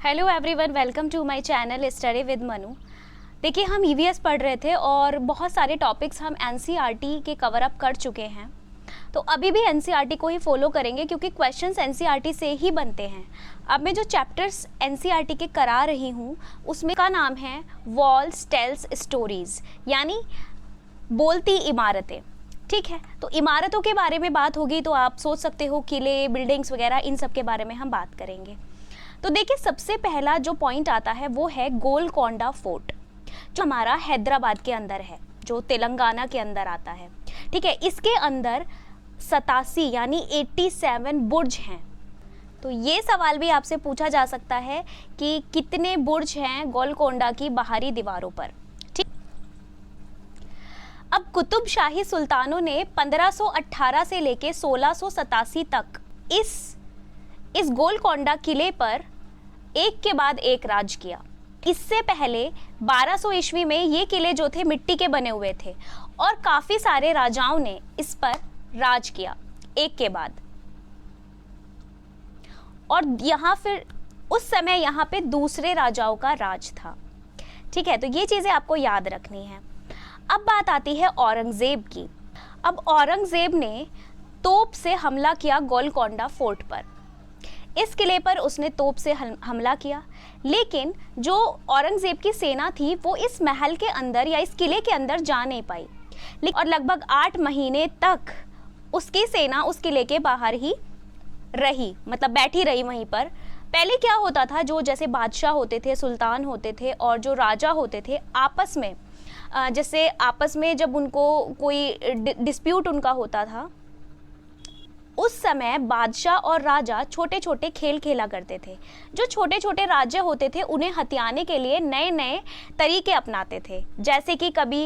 Hello everyone, welcome to my channel study with Manu. देखिए, हम EVS पढ़ रहे थे और बहुत सारे टॉपिक्स हम एनसीईआरटी के कवर अप कर चुके हैं। तो अभी भी एनसीईआरटी को ही फॉलो करेंगे क्योंकि क्वेश्चंस एनसीईआरटी से ही बनते हैं। अब मैं जो चैप्टर्स एनसीईआरटी के करा रही हूँ उसमें का नाम है वॉल्स टेल्स स्टोरीज़, यानी बोलती इमारतें। ठीक है, तो इमारतों के बारे में बात होगी तो आप सोच सकते हो किले, बिल्डिंग्स वगैरह, इन सब के बारे में हम बात करेंगे। तो देखिए, सबसे पहला जो पॉइंट आता है वो है गोलकोंडा फोर्ट, जो हमारा हैदराबाद के अंदर है, जो तेलंगाना के अंदर आता है। ठीक है, इसके अंदर 87 यानी 87 बुर्ज हैं। तो ये सवाल भी आपसे पूछा जा सकता है कि कितने बुर्ज हैं गोलकोंडा की बाहरी दीवारों पर। ठीक, अब कुतुब शाही सुल्तानों ने 1518 से लेके 1687 तक इस गोलकोंडा किले पर एक के बाद एक राज किया। इससे पहले 1200 ईस्वी में ये किले जो थे मिट्टी के बने हुए थे और काफ़ी सारे राजाओं ने इस पर राज किया एक के बाद। और यहाँ फिर उस समय यहाँ पे दूसरे राजाओं का राज था। ठीक है, तो ये चीज़ें आपको याद रखनी है। अब बात आती है औरंगज़ेब की। अब औरंगज़ेब ने तोप से हमला किया गोलकोंडा फोर्ट पर। इस किले पर उसने तोप से हमला किया, लेकिन जो औरंगज़ेब की सेना थी वो इस महल के अंदर या इस किले के अंदर जा नहीं पाई और लगभग 8 महीने तक उसकी सेना उस किले के बाहर ही रही, मतलब बैठी रही वहीं पर। पहले क्या होता था, जो जैसे बादशाह होते थे, सुल्तान होते थे और जो राजा होते थे, आपस में जैसे आपस में जब उनको कोई डिस्प्यूट उनका होता था, उस समय बादशाह और राजा छोटे छोटे खेल खेला करते थे। जो छोटे छोटे राज्य होते थे उन्हें हथियाने के लिए नए नए तरीके अपनाते थे। जैसे कि कभी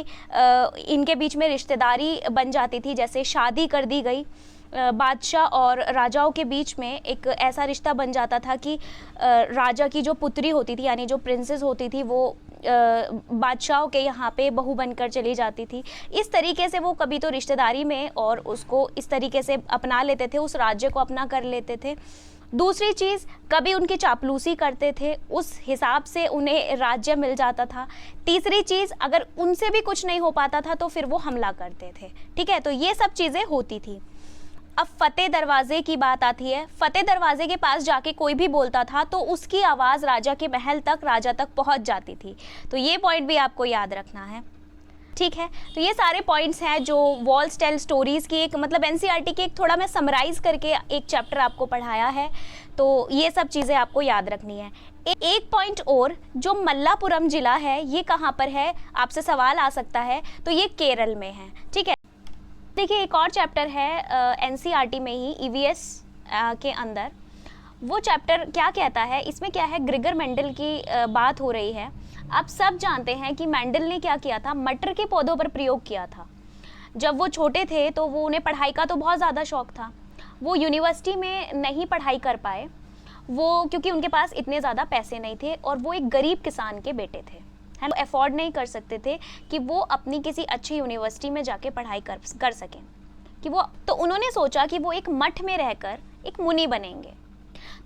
इनके बीच में रिश्तेदारी बन जाती थी, जैसे शादी कर दी गई। बादशाह और राजाओं के बीच में एक ऐसा रिश्ता बन जाता था कि राजा की जो पुत्री होती थी, यानी जो प्रिंसेस होती थी, वो बादशाहों के यहाँ पे बहू बनकर चली जाती थी। इस तरीके से वो कभी तो रिश्तेदारी में और उसको इस तरीके से अपना लेते थे, उस राज्य को अपना कर लेते थे। दूसरी चीज़, कभी उनकी चापलूसी करते थे, उस हिसाब से उन्हें राज्य मिल जाता था। तीसरी चीज़, अगर उनसे भी कुछ नहीं हो पाता था तो फिर वो हमला करते थे। ठीक है, तो ये सब चीज़ें होती थी। अब फतेह दरवाजे की बात आती है। फतेह दरवाजे के पास जाके कोई भी बोलता था तो उसकी आवाज़ राजा के महल तक, राजा तक पहुंच जाती थी। तो ये पॉइंट भी आपको याद रखना है। ठीक है, तो ये सारे पॉइंट्स हैं जो वॉल्स टेल स्टोरीज़ की एक, मतलब एनसीईआरटी की एक थोड़ा मैं समराइज करके एक चैप्टर आपको पढ़ाया है। तो ये सब चीज़ें आपको याद रखनी है। एक पॉइंट और, जो मल्लापुरम जिला है ये कहाँ पर है, आपसे सवाल आ सकता है। तो ये केरल में है। ठीक है, देखिए, एक और चैप्टर है एनसीईआरटी में ही, ईवीएस के अंदर। वो चैप्टर क्या कहता है, इसमें क्या है, ग्रिगर मेंडल की बात हो रही है। आप सब जानते हैं कि मेंडल ने क्या किया था, मटर के पौधों पर प्रयोग किया था। जब वो छोटे थे तो वो, उन्हें पढ़ाई का तो बहुत ज़्यादा शौक था। वो यूनिवर्सिटी में नहीं पढ़ाई कर पाए, वो क्योंकि उनके पास इतने ज़्यादा पैसे नहीं थे और वो एक गरीब किसान के बेटे थे, है ना, अफोर्ड नहीं कर सकते थे कि वो अपनी किसी अच्छी यूनिवर्सिटी में जाके पढ़ाई कर सकें कि वो, तो उन्होंने सोचा कि वो एक मठ में रहकर एक मुनि बनेंगे।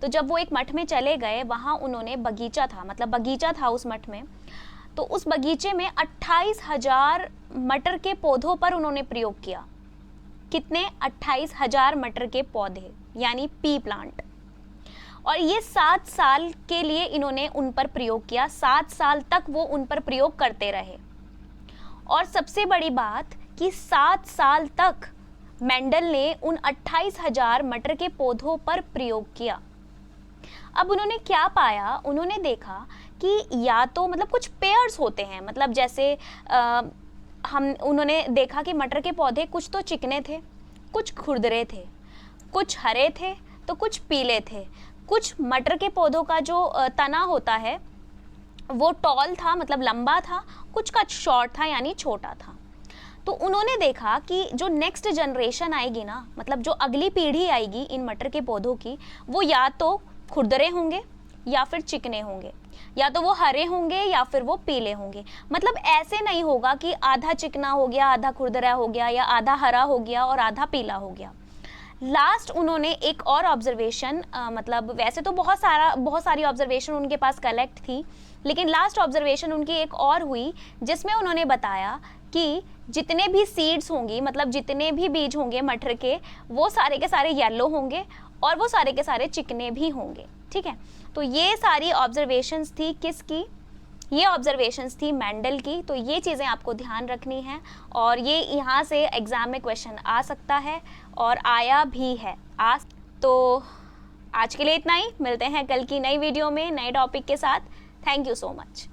तो जब वो एक मठ में चले गए, वहाँ उन्होंने बगीचा था, मतलब बगीचा था उस मठ में। तो उस बगीचे में 28,000 मटर के पौधों पर उन्होंने प्रयोग किया। कितने? 28,000 मटर के पौधे, यानी पी प्लांट। और ये 7 साल के लिए इन्होंने उन पर प्रयोग किया। 7 साल तक वो उन पर प्रयोग करते रहे। और सबसे बड़ी बात कि 7 साल तक मेंडल ने उन 28,000 मटर के पौधों पर प्रयोग किया। अब उन्होंने क्या पाया, उन्होंने देखा कि या तो मतलब कुछ पेयर्स होते हैं, मतलब जैसे उन्होंने देखा कि मटर के पौधे कुछ तो चिकने थे, कुछ खुरदरे थे, कुछ हरे थे तो कुछ पीले थे। कुछ मटर के पौधों का जो तना होता है वो टॉल था, मतलब लंबा था, कुछ का शॉर्ट था, यानी छोटा था। तो उन्होंने देखा कि जो नेक्स्ट जनरेशन आएगी ना, मतलब जो अगली पीढ़ी आएगी इन मटर के पौधों की, वो या तो खुरदरे होंगे या फिर चिकने होंगे, या तो वो हरे होंगे या फिर वो पीले होंगे। मतलब ऐसे नहीं होगा कि आधा चिकना हो गया, आधा खुरदरा हो गया, या आधा हरा हो गया और आधा पीला हो गया। लास्ट उन्होंने एक और ऑब्जर्वेशन, मतलब वैसे तो बहुत सारी ऑब्जर्वेशन उनके पास कलेक्ट थी, लेकिन लास्ट ऑब्जर्वेशन उनकी एक और हुई जिसमें उन्होंने बताया कि जितने भी सीड्स होंगी, मतलब जितने भी बीज होंगे मटर के, वो सारे के सारे येलो होंगे और वो सारे के सारे चिकने भी होंगे। ठीक है, तो ये सारी ऑब्जर्वेशंस थी किसकी? ये ऑब्जर्वेशंस थी मेंडल की। तो ये चीज़ें आपको ध्यान रखनी है और ये यहाँ से एग्ज़ाम में क्वेश्चन आ सकता है और आया भी है। तो आज के लिए इतना ही, मिलते हैं कल की नई वीडियो में नए टॉपिक के साथ। Thank you so much.